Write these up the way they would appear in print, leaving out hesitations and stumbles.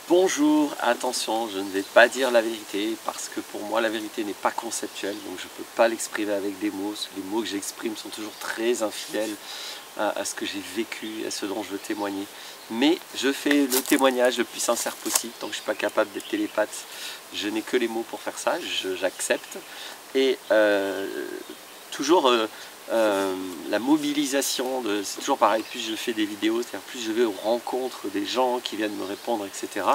Bonjour, attention, je ne vais pas dire la vérité parce que pour moi la vérité n'est pas conceptuelle, donc je ne peux pas l'exprimer avec des mots. Les mots que j'exprime sont toujours très infidèles à ce que j'ai vécu, à ce dont je veux témoigner. Mais je fais le témoignage le plus sincère possible, donc je ne suis pas capable d'être télépathe. Je n'ai que les mots pour faire ça, j'accepte. Et toujours la mobilisation, c'est toujours pareil, plus je fais des vidéos, c'est-à-dire plus je vais aux rencontres des gens qui viennent me répondre, etc.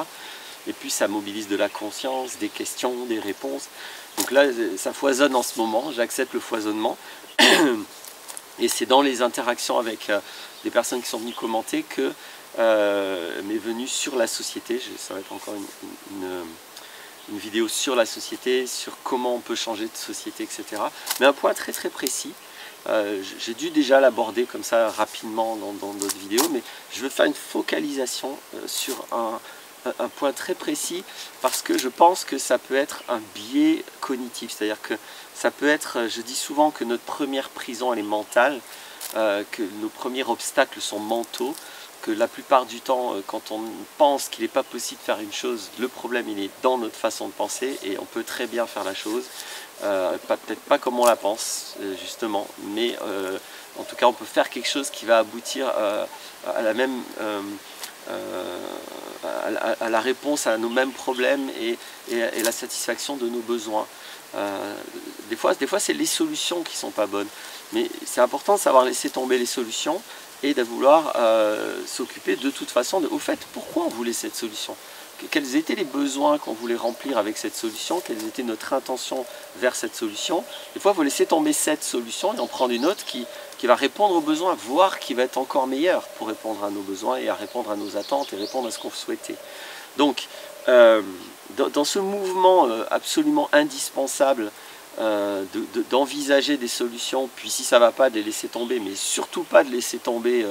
Et plus ça mobilise de la conscience, des questions, des réponses. Donc là, ça foisonne en ce moment, j'accepte le foisonnement. Et c'est dans les interactions avec des personnes qui sont venues commenter que m'est venue sur la société, ça va être encore une vidéo sur la société, sur comment on peut changer de société, etc. Mais un point très très précis. J'ai dû déjà l'aborder comme ça rapidement dans d'autres vidéos, mais je veux faire une focalisation sur un point très précis parce que je pense que ça peut être un biais cognitif, c'est-à-dire que ça peut être, je dis souvent que notre première prison elle est mentale, que nos premiers obstacles sont mentaux, que la plupart du temps quand on pense qu'il n'est pas possible de faire une chose, le problème il est dans notre façon de penser et on peut très bien faire la chose. Peut-être pas comme on la pense justement, mais en tout cas on peut faire quelque chose qui va aboutir à la même à la réponse à nos mêmes problèmes et la satisfaction de nos besoins. Des fois c'est les solutions qui sont pas bonnes, mais c'est important de savoir laisser tomber les solutions et de vouloir s'occuper de toute façon au fait pourquoi on voulait cette solution. Quels étaient les besoins qu'on voulait remplir avec cette solution, quelle était notre intention vers cette solution. Des fois, il faut laisser tomber cette solution et en prendre une autre qui va répondre aux besoins, voire qui va être encore meilleure pour répondre à nos besoins et à répondre à nos attentes et répondre à ce qu'on souhaitait. Donc, dans ce mouvement absolument indispensable d'envisager des solutions, puis si ça ne va pas, de les laisser tomber, mais surtout pas de laisser tomber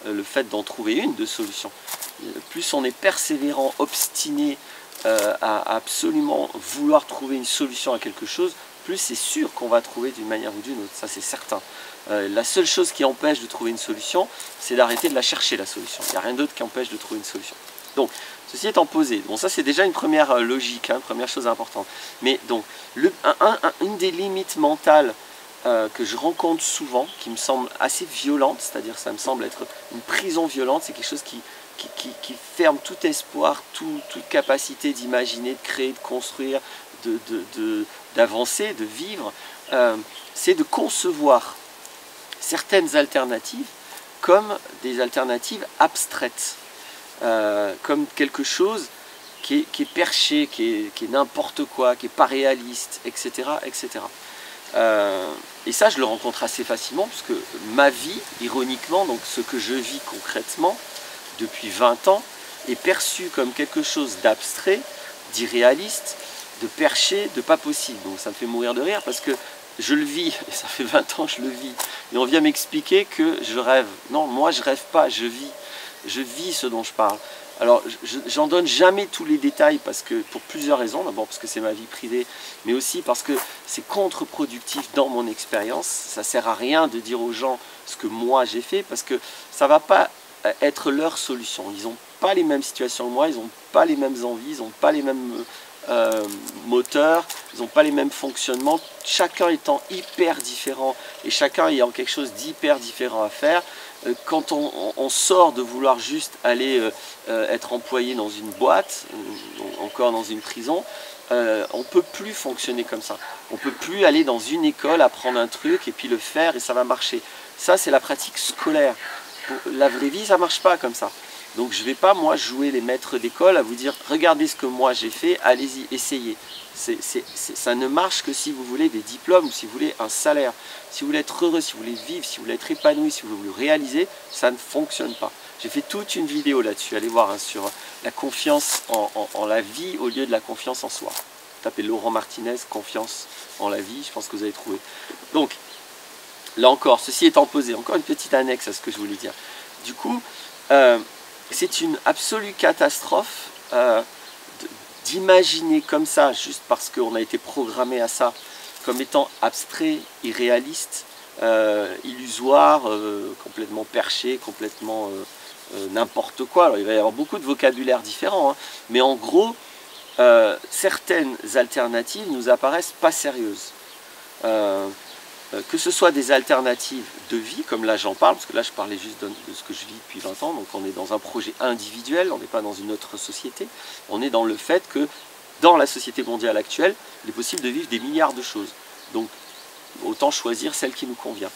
le fait d'en trouver une de solution. Plus on est persévérant, obstiné à absolument vouloir trouver une solution à quelque chose, plus c'est sûr qu'on va trouver d'une manière ou d'une autre, ça c'est certain. La seule chose qui empêche de trouver une solution, c'est d'arrêter de la chercher la solution. Il n'y a rien d'autre qui empêche de trouver une solution. Donc, ceci étant posé, bon ça c'est déjà une première logique, hein, première chose importante. Mais donc, une des limites mentales que je rencontre souvent, qui me semble assez violente, c'est-à-dire ça me semble être une prison violente, c'est quelque chose qui ferme tout espoir, toute capacité d'imaginer, de créer, de construire, d'avancer, de vivre, c'est de concevoir certaines alternatives comme des alternatives abstraites, comme quelque chose qui est perché, qui est n'importe quoi, qui n'est pas réaliste, etc. etc. Et ça, je le rencontre assez facilement, parce que ma vie, ironiquement, donc ce que je vis concrètement, depuis 20 ans, est perçu comme quelque chose d'abstrait, d'irréaliste, de perché, de pas possible. Donc ça me fait mourir de rire, parce que je le vis, et ça fait 20 ans que je le vis, et on vient m'expliquer que je rêve. Non, moi je rêve pas, je vis ce dont je parle. Alors, j'en donne jamais tous les détails parce que, pour plusieurs raisons. D'abord parce que c'est ma vie privée, mais aussi parce que c'est contre-productif dans mon expérience. Ça sert à rien de dire aux gens ce que moi j'ai fait parce que ça va pas être leur solution. Ils n'ont pas les mêmes situations que moi, ils n'ont pas les mêmes envies, ils n'ont pas les mêmes moteurs, ils n'ont pas les mêmes fonctionnements. Chacun étant hyper différent et chacun ayant quelque chose d'hyper différent à faire. Quand on sort de vouloir juste aller être employé dans une boîte, encore dans une prison, on ne peut plus fonctionner comme ça. On ne peut plus aller dans une école, apprendre un truc et puis le faire et ça va marcher. Ça, c'est la pratique scolaire. Pour la vraie vie, ça ne marche pas comme ça. Donc je ne vais pas, moi, jouer les maîtres d'école à vous dire « Regardez ce que moi j'ai fait, allez-y, essayez ». Ça ne marche que si vous voulez des diplômes, si vous voulez un salaire, si vous voulez être heureux, si vous voulez vivre, si vous voulez être épanoui, si vous voulez vous réaliser, ça ne fonctionne pas. J'ai fait toute une vidéo là-dessus, allez voir, hein, sur la confiance en la vie au lieu de la confiance en soi. Tapez Laurent Martinez, confiance en la vie, je pense que vous allez trouver. Donc, là encore, ceci étant posé, encore une petite annexe à ce que je voulais dire. Du coup, c'est une absolue catastrophe d'imaginer comme ça, juste parce qu'on a été programmé à ça, comme étant abstrait, irréaliste, illusoire, complètement perché, complètement n'importe quoi. Alors, il va y avoir beaucoup de vocabulaire différent, hein, mais en gros, certaines alternatives nous apparaissent pas sérieuses. Que ce soit des alternatives de vie, comme là j'en parle, parce que là je parlais juste de ce que je vis depuis 20 ans, donc on est dans un projet individuel, on n'est pas dans une autre société, on est dans le fait que dans la société mondiale actuelle, il est possible de vivre des milliards de choses. Donc autant choisir celle qui nous convient.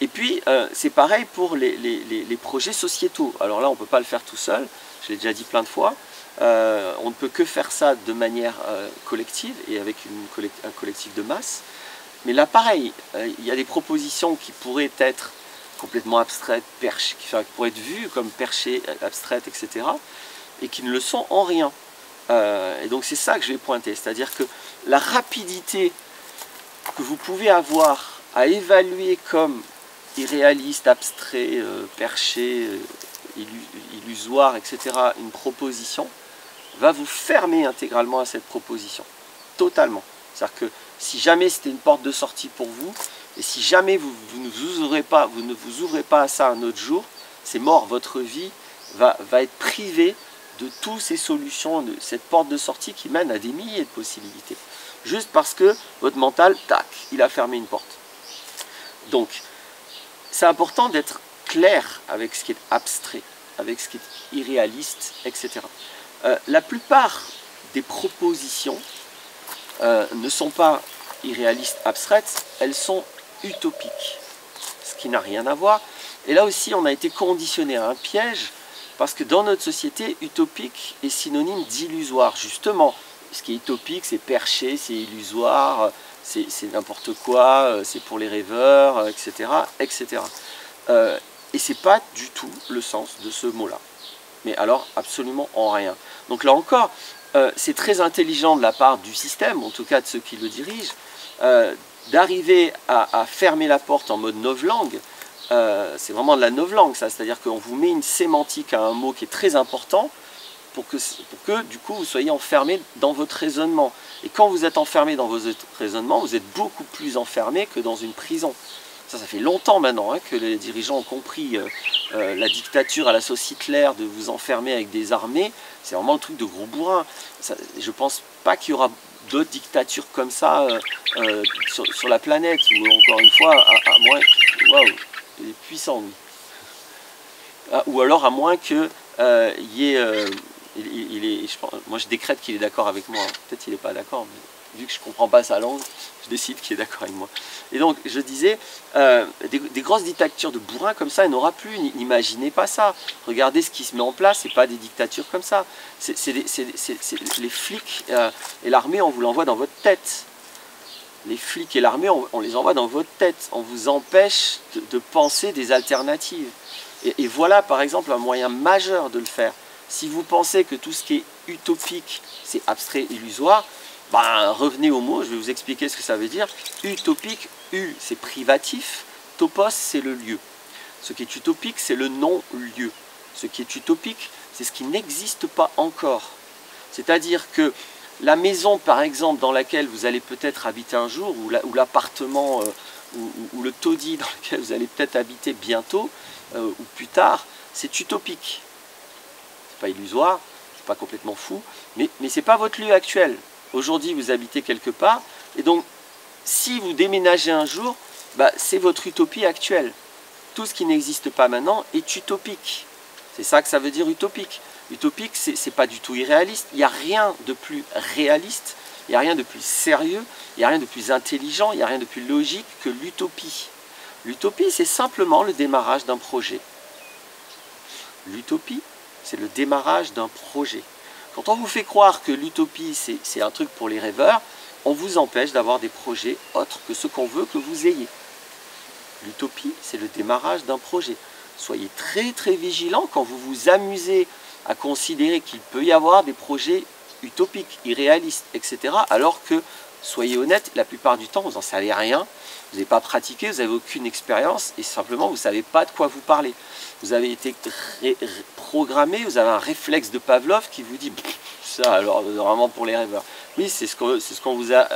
Et puis c'est pareil pour les projets sociétaux. Alors là on ne peut pas le faire tout seul, je l'ai déjà dit plein de fois, on ne peut que faire ça de manière collective et avec un collectif de masse. Mais là, pareil, il y a des propositions qui pourraient être complètement abstraites, qui pourraient être vues comme perchées, abstraites, etc., et qui ne le sont en rien. Et donc c'est ça que je vais pointer, c'est-à-dire que la rapidité que vous pouvez avoir à évaluer comme irréaliste, abstrait, perché, illusoire, etc., une proposition, va vous fermer intégralement à cette proposition, totalement. C'est-à-dire que si jamais c'était une porte de sortie pour vous, et si jamais vous ne vous ouvrez pas à ça un autre jour, c'est mort, votre vie va être privée de toutes ces solutions, de cette porte de sortie qui mène à des milliers de possibilités. Juste parce que votre mental, tac, il a fermé une porte. Donc, c'est important d'être clair avec ce qui est abstrait, avec ce qui est irréaliste, etc. La plupart des propositions ne sont pas irréalistes, abstraites, elles sont utopiques, ce qui n'a rien à voir. Et là aussi, on a été conditionné à un piège, parce que dans notre société, utopique est synonyme d'illusoire. Justement, ce qui est utopique, c'est perché, c'est illusoire, c'est n'importe quoi, c'est pour les rêveurs, etc. etc. Et ce n'est pas du tout le sens de ce mot-là. Mais alors, absolument en rien. Donc là encore, c'est très intelligent de la part du système, en tout cas de ceux qui le dirigent, d'arriver à fermer la porte en mode novlangue. C'est vraiment de la novlangue, ça, c'est-à-dire qu'on vous met une sémantique à un mot qui est très important pour que du coup vous soyez enfermé dans votre raisonnement. Et quand vous êtes enfermé dans votre raisonnement, vous êtes beaucoup plus enfermé que dans une prison. Ça fait longtemps maintenant que les dirigeants ont compris la dictature à la sauce Hitler, de vous enfermer avec des armées. C'est vraiment le truc de gros bourrin. Je ne pense pas qu'il y aura d'autres dictatures comme ça sur la planète. Ou encore une fois, à moins que... Waouh, il est puissant, lui. Ou alors à moins qu'il y ait... moi je décrète qu'il est d'accord avec moi. Hein. Peut-être qu'il n'est pas d'accord, mais vu que je ne comprends pas sa langue, je décide qu'il est d'accord avec moi. Et donc, je disais, des grosses dictatures de bourrins comme ça, il n'y en aura plus. N'imaginez pas ça. Regardez ce qui se met en place, ce n'est pas des dictatures comme ça. Les flics et l'armée, on vous l'envoie dans votre tête. Les flics et l'armée, on les envoie dans votre tête. On vous empêche de penser des alternatives. Et voilà, par exemple, un moyen majeur de le faire. Si vous pensez que tout ce qui est utopique, c'est abstrait, illusoire, ben, revenez au mot, je vais vous expliquer ce que ça veut dire. Utopique, U, c'est privatif, topos, c'est le lieu. Ce qui est utopique, c'est le non-lieu. Ce qui est utopique, c'est ce qui n'existe pas encore. C'est-à-dire que la maison, par exemple, dans laquelle vous allez peut-être habiter un jour, ou l'appartement, ou le taudis dans lequel vous allez peut-être habiter bientôt, ou plus tard, c'est utopique. C'est pas illusoire, c'est pas complètement fou, mais c'est pas votre lieu actuel. Aujourd'hui, vous habitez quelque part, et donc, si vous déménagez un jour, bah, c'est votre utopie actuelle. Tout ce qui n'existe pas maintenant est utopique. C'est ça que ça veut dire utopique. Utopique, c'est pas du tout irréaliste. Il n'y a rien de plus réaliste, il n'y a rien de plus sérieux, il n'y a rien de plus intelligent, il n'y a rien de plus logique que l'utopie. L'utopie, c'est simplement le démarrage d'un projet. L'utopie, c'est le démarrage d'un projet. Quand on vous fait croire que l'utopie, c'est un truc pour les rêveurs, on vous empêche d'avoir des projets autres que ceux qu'on veut que vous ayez. L'utopie, c'est le démarrage d'un projet. Soyez très très vigilants quand vous vous amusez à considérer qu'il peut y avoir des projets utopiques, irréalistes, etc. alors que soyez honnête, la plupart du temps, vous n'en savez rien, vous n'avez pas pratiqué, vous n'avez aucune expérience, et simplement, vous ne savez pas de quoi vous parlez. Vous avez été programmé, vous avez un réflexe de Pavlov qui vous dit « ça, alors, vraiment pour les rêveurs ». Oui, c'est ce qu'on vous a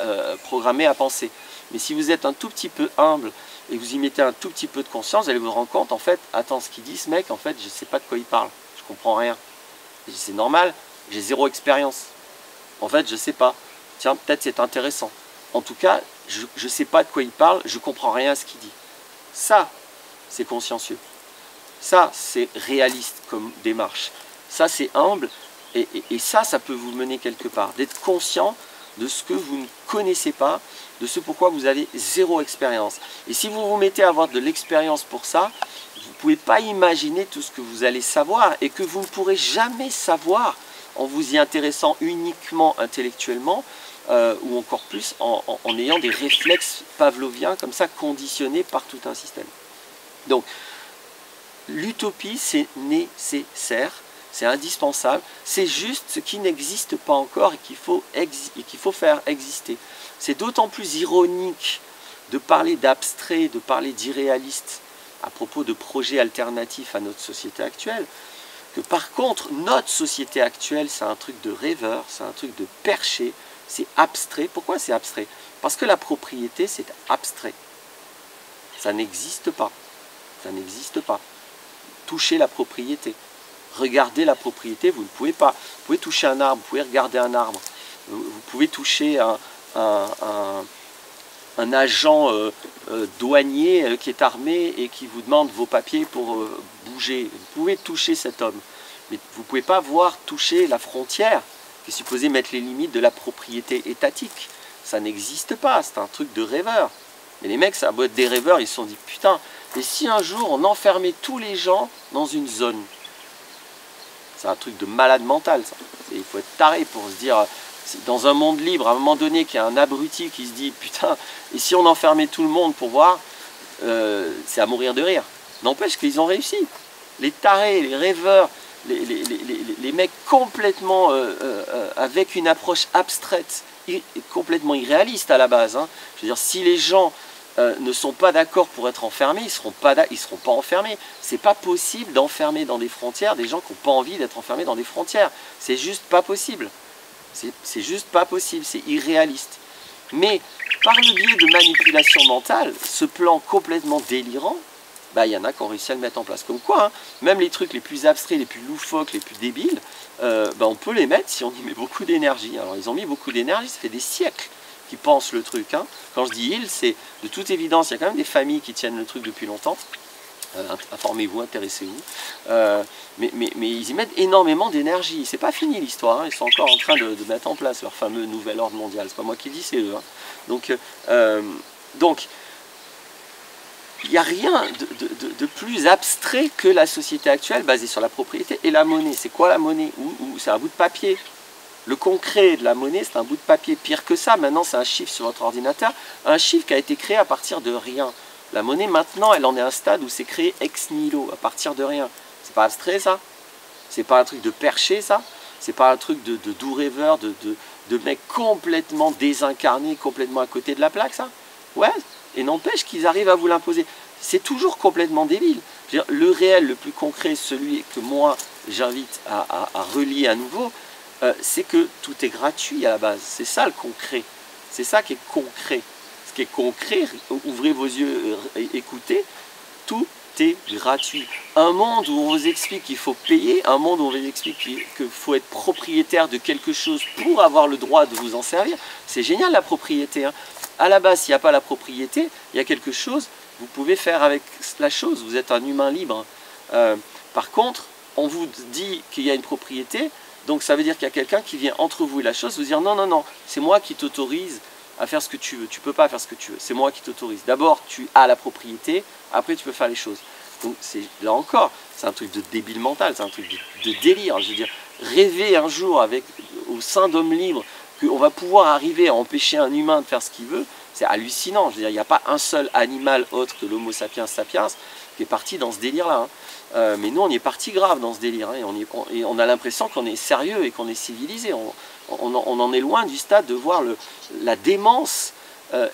programmé à penser. Mais si vous êtes un tout petit peu humble, et vous y mettez un tout petit peu de conscience, vous allez vous rendre compte, en fait, attends, ce qu'il dit, ce mec, en fait, je ne sais pas de quoi il parle, je comprends rien. C'est normal, j'ai zéro expérience. En fait, je ne sais pas. Tiens, peut-être c'est intéressant. En tout cas, je ne sais pas de quoi il parle, je ne comprends rien à ce qu'il dit. Ça, c'est consciencieux. Ça, c'est réaliste comme démarche. Ça, c'est humble. Et ça, ça peut vous mener quelque part. D'être conscient de ce que vous ne connaissez pas, de ce pourquoi vous avez zéro expérience. Et si vous vous mettez à avoir de l'expérience pour ça, vous ne pouvez pas imaginer tout ce que vous allez savoir et que vous ne pourrez jamais savoir en vous y intéressant uniquement intellectuellement ou encore plus en ayant des réflexes pavloviens comme ça conditionnés par tout un système. Donc l'utopie c'est nécessaire, c'est indispensable, c'est juste ce qui n'existe pas encore et qu'il faut faire exister. C'est d'autant plus ironique de parler d'abstrait, de parler d'irréaliste à propos de projets alternatifs à notre société actuelle, que par contre, notre société actuelle, c'est un truc de rêveur, c'est un truc de perché, c'est abstrait. Pourquoi c'est abstrait? Parce que la propriété, c'est abstrait. Ça n'existe pas. Ça n'existe pas. Toucher la propriété. Regarder la propriété, vous ne pouvez pas. Vous pouvez toucher un arbre, vous pouvez regarder un arbre. Vous pouvez toucher un agent douanier qui est armé et qui vous demande vos papiers pour bouger. Vous pouvez toucher cet homme, mais vous ne pouvez pas voir toucher la frontière qui est supposée mettre les limites de la propriété étatique. Ça n'existe pas, c'est un truc de rêveur. Mais les mecs, ça a beau être des rêveurs, ils se sont dit putain, et si un jour on enfermait tous les gens dans une zone? C'est un truc de malade mental ça. Il faut être taré pour se dire, dans un monde libre, à un moment donné, qu'il y a un abruti qui se dit putain, et si on enfermait tout le monde pour voir, c'est à mourir de rire. N'empêche qu'ils ont réussi. Les tarés, les rêveurs, les mecs complètement avec une approche abstraite, complètement irréaliste à la base. Hein. Je veux dire, si les gens ne sont pas d'accord pour être enfermés, ils ne seront pas enfermés. C'est pas possible d'enfermer dans des frontières des gens qui n'ont pas envie d'être enfermés dans des frontières. C'est juste pas possible. C'est juste pas possible, c'est irréaliste. Mais par le biais de manipulation mentale, ce plan complètement délirant, bah, y en a qui ont réussi à le mettre en place. Comme quoi, hein, même les trucs les plus abstraits, les plus loufoques, les plus débiles, bah, on peut les mettre si on y met beaucoup d'énergie. Alors ils ont mis beaucoup d'énergie, ça fait des siècles qu'ils pensent le truc. Hein. Quand je dis ils, c'est de toute évidence, il y a quand même des familles qui tiennent le truc depuis longtemps. Informez-vous, intéressez-vous. Mais ils y mettent énormément d'énergie. C'est pas fini l'histoire. Hein. Ils sont encore en train de mettre en place leur fameux nouvel ordre mondial. C'est pas moi qui le dis, c'est eux. Hein. Donc, il n'y a rien de plus abstrait que la société actuelle basée sur la propriété et la monnaie. C'est quoi la monnaie? C'est un bout de papier. Le concret de la monnaie, c'est un bout de papier. Pire que ça, maintenant, c'est un chiffre sur votre ordinateur. Un chiffre qui a été créé à partir de rien. La monnaie, maintenant, elle en est à un stade où c'est créé ex nihilo, à partir de rien. C'est pas abstrait, ça? C'est pas un truc de perché, ça? C'est pas un truc de doux rêveur, de mec complètement désincarné, complètement à côté de la plaque, ça? Ouais, et n'empêche qu'ils arrivent à vous l'imposer. C'est toujours complètement débile. Je veux dire, le réel, le plus concret, celui que moi, j'invite à relier à nouveau, c'est que tout est gratuit à la base. C'est ça le concret. C'est ça qui est concret. Ce qui est concret, ouvrez vos yeux, écoutez, tout est gratuit. Un monde où on vous explique qu'il faut payer, un monde où on vous explique qu'il faut être propriétaire de quelque chose pour avoir le droit de vous en servir, c'est génial la propriété. Hein. À la base, s'il n'y a pas la propriété, il y a quelque chose, vous pouvez faire avec la chose, vous êtes un humain libre. Par contre, on vous dit qu'il y a une propriété, donc ça veut dire qu'il y a quelqu'un qui vient entre vous et la chose, vous dire non, non, non, c'est moi qui t'autorise à faire ce que tu veux. Tu ne peux pas faire ce que tu veux. C'est moi qui t'autorise. D'abord, tu as la propriété. Après, tu peux faire les choses. Donc, là encore, c'est un truc de débile mental. C'est un truc de délire. Je veux dire, rêver un jour au sein d'hommes libres qu'on va pouvoir arriver à empêcher un humain de faire ce qu'il veut, c'est hallucinant. Je veux dire, il n'y a pas un seul animal autre que l'homo sapiens sapiens qui est parti dans ce délire-là. Mais nous, on y est parti grave dans ce délire. Hein, et on a l'impression qu'on est sérieux et qu'on est civilisé. on en est loin du stade de voir la démence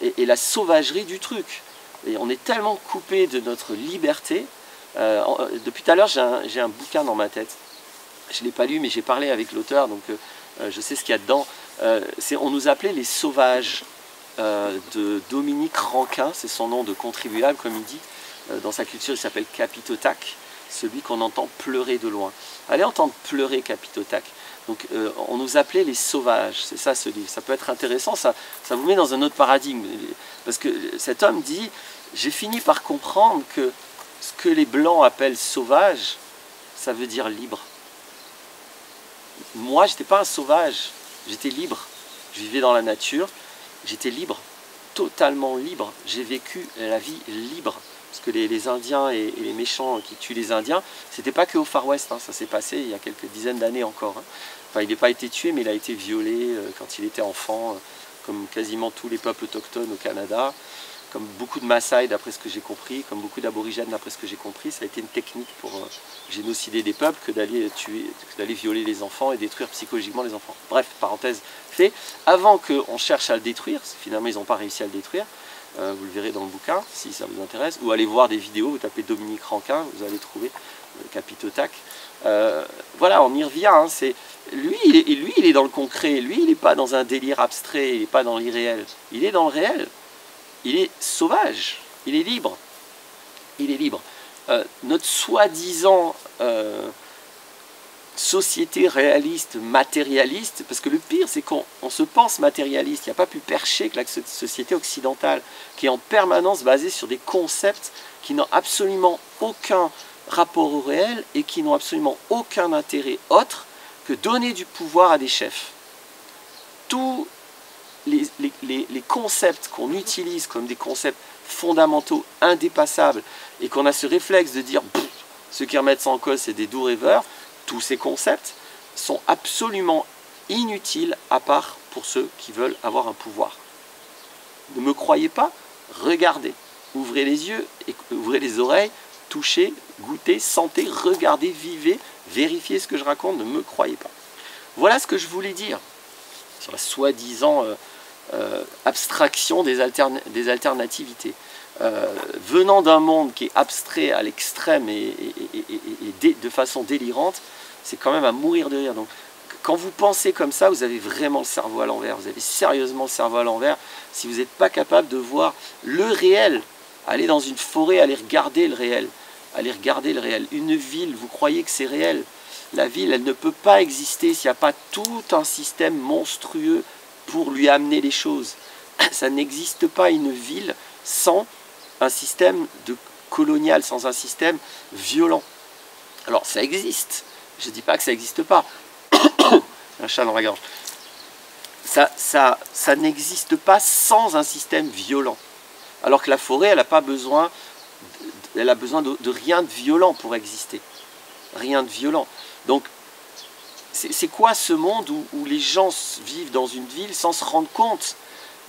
et la sauvagerie du truc. Et on est tellement coupé de notre liberté. Depuis tout à l'heure, j'ai un bouquin dans ma tête. Je ne l'ai pas lu, mais j'ai parlé avec l'auteur, donc je sais ce qu'il y a dedans. On nous appelait les sauvages de Dominique Rankin, c'est son nom de contribuable, comme il dit. Dans sa culture, il s'appelle Capitotac, celui qu'on entend pleurer de loin. Allez entendre pleurer Capitotac. Donc on nous appelait les sauvages, c'est ça ce livre. Ça peut être intéressant, ça vous met dans un autre paradigme. Parce que cet homme dit, j'ai fini par comprendre que ce que les Blancs appellent sauvage, ça veut dire libre. Moi, je n'étais pas un sauvage, j'étais libre. Je vivais dans la nature, j'étais libre, totalement libre. J'ai vécu la vie libre. Parce que les Indiens et les méchants qui tuent les Indiens, c'était pas que au Far West, hein, ça s'est passé il y a quelques dizaines d'années encore. Hein. Enfin, il n'a pas été tué, mais il a été violé quand il était enfant, comme quasiment tous les peuples autochtones au Canada, comme beaucoup de Maasai d'après ce que j'ai compris, comme beaucoup d'aborigènes d'après ce que j'ai compris. Ça a été une technique pour génocider des peuples que d'aller violer les enfants et détruire psychologiquement les enfants. Bref, parenthèse fait. Avant qu'on cherche à le détruire, finalement ils n'ont pas réussi à le détruire, vous le verrez dans le bouquin si ça vous intéresse, ou allez voir des vidéos, vous tapez Dominique Rankin, vous allez trouver Capitotac. Voilà, on y revient, hein, lui il est dans le concret, lui il n'est pas dans un délire abstrait, il n'est pas dans l'irréel, il est dans le réel, il est sauvage, il est libre, il est libre. Notre soi-disant société réaliste, matérialiste, parce que le pire c'est qu'on se pense matérialiste, il n'y a pas plus perché que la société occidentale, qui est en permanence basée sur des concepts qui n'ont absolument aucun rapport au réel et qui n'ont absolument aucun intérêt autre que donner du pouvoir à des chefs. Tous les concepts qu'on utilise comme des concepts fondamentaux, indépassables, et qu'on a ce réflexe de dire ceux qui remettent ça en cause c'est des doux rêveurs, tous ces concepts sont absolument inutiles à part pour ceux qui veulent avoir un pouvoir. Ne me croyez pas? Regardez, ouvrez les yeux, ouvrez les oreilles, touchez, goûtez, sentez, regardez, vivez, vérifiez ce que je raconte, ne me croyez pas. Voilà ce que je voulais dire sur la soi-disant abstraction des alternativités. Venant d'un monde qui est abstrait à l'extrême et de façon délirante, c'est quand même à mourir de rire. Donc, quand vous pensez comme ça, vous avez vraiment le cerveau à l'envers, vous avez sérieusement le cerveau à l'envers si vous n'êtes pas capable de voir le réel. Allez dans une forêt, allez regarder le réel. Allez regarder le réel. Une ville, vous croyez que c'est réel? La ville, elle ne peut pas exister s'il n'y a pas tout un système monstrueux pour lui amener les choses. Ça n'existe pas une ville sans un système colonial, sans un système violent. Alors ça existe, je ne dis pas que ça n'existe pas. Un chat dans la gorge. Ça n'existe pas sans un système violent. Alors que la forêt, elle n'a pas besoin, elle a besoin de rien de violent pour exister. Rien de violent. Donc, c'est quoi ce monde où les gens vivent dans une ville sans se rendre compte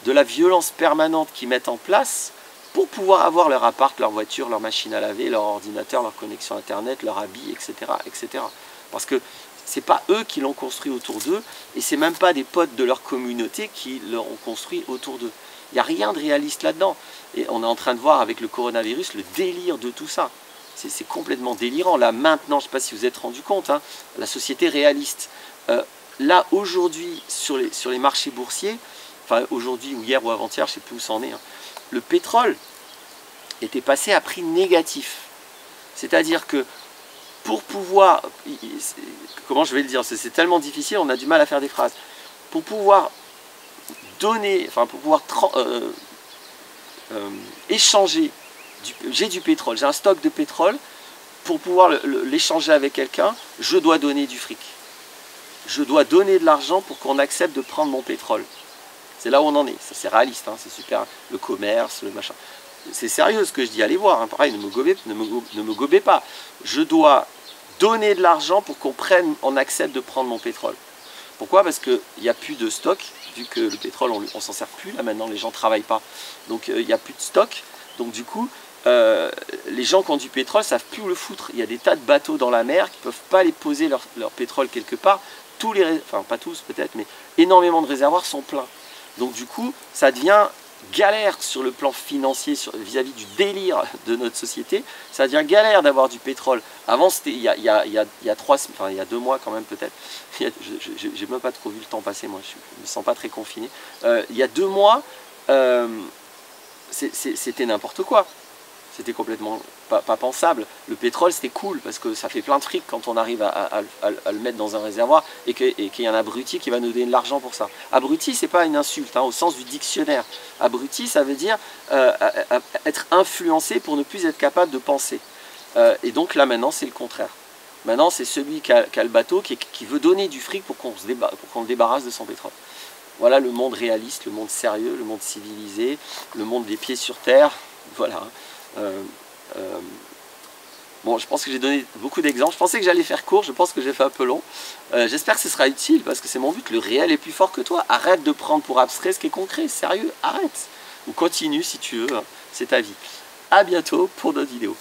de la violence permanente qu'ils mettent en place pour pouvoir avoir leur appart, leur voiture, leur machine à laver, leur ordinateur, leur connexion internet, leur habit, etc. etc. Parce que ce n'est pas eux qui l'ont construit autour d'eux, et ce n'est même pas des potes de leur communauté qui l'ont construit autour d'eux. Il n'y a rien de réaliste là-dedans. Et on est en train de voir avec le coronavirus le délire de tout ça. C'est complètement délirant. Là, maintenant, je ne sais pas si vous vous êtes rendu compte, hein, la société réaliste. Là, aujourd'hui, sur les marchés boursiers, enfin aujourd'hui ou hier ou avant-hier, je ne sais plus où ça en est, hein, le pétrole était passé à prix négatif. C'est-à-dire que pour pouvoir, comment je vais le dire, c'est tellement difficile, on a du mal à faire des phrases. Pour pouvoir donner, enfin pour pouvoir échanger, j'ai du pétrole, j'ai un stock de pétrole, pour pouvoir l'échanger avec quelqu'un, je dois donner du fric. Je dois donner de l'argent pour qu'on accepte de prendre mon pétrole. C'est là où on en est, ça c'est réaliste, hein, c'est super, le commerce, le machin. C'est sérieux ce que je dis, allez voir, hein, pareil, ne me gobez pas. Je dois donner de l'argent pour qu'on accepte de prendre mon pétrole. Pourquoi? Parce qu'il n'y a plus de stock, vu que le pétrole, on ne s'en sert plus, là maintenant les gens ne travaillent pas. Donc il n'y a plus de stock, donc du coup, les gens qui ont du pétrole ne savent plus où le foutre. Il y a des tas de bateaux dans la mer qui ne peuvent pas aller poser leur pétrole quelque part enfin pas tous peut-être, mais énormément de réservoirs sont pleins. Donc du coup, ça devient galère sur le plan financier, vis-à-vis du délire de notre société. Ça devient galère d'avoir du pétrole. Avant, c'était il y a 2 mois quand même peut-être. J'ai même pas trop vu le temps passer, moi je me sens pas très confiné. Il y a 2 mois, c'était n'importe quoi. C'était complètement pas pensable. Le pétrole, c'était cool parce que ça fait plein de fric quand on arrive à le mettre dans un réservoir et qu'il y a un abruti qui va nous donner de l'argent pour ça. Abruti, c'est pas une insulte, hein, au sens du dictionnaire. Abruti, ça veut dire être influencé pour ne plus être capable de penser. Et donc là, maintenant, c'est le contraire. Maintenant, c'est celui qui a le bateau qui veut donner du fric pour qu'on le débarrasse de son pétrole. Voilà le monde réaliste, le monde sérieux, le monde civilisé, le monde des pieds sur terre. Voilà. Bon, je pense que j'ai donné beaucoup d'exemples. Je pensais que j'allais faire court, je pense que j'ai fait un peu long. J'espère que ce sera utile parce que c'est mon but. Le réel est plus fort que toi. Arrête de prendre pour abstrait ce qui est concret. Sérieux, arrête. Ou continue si tu veux, c'est ta vie. A bientôt pour d'autres vidéos.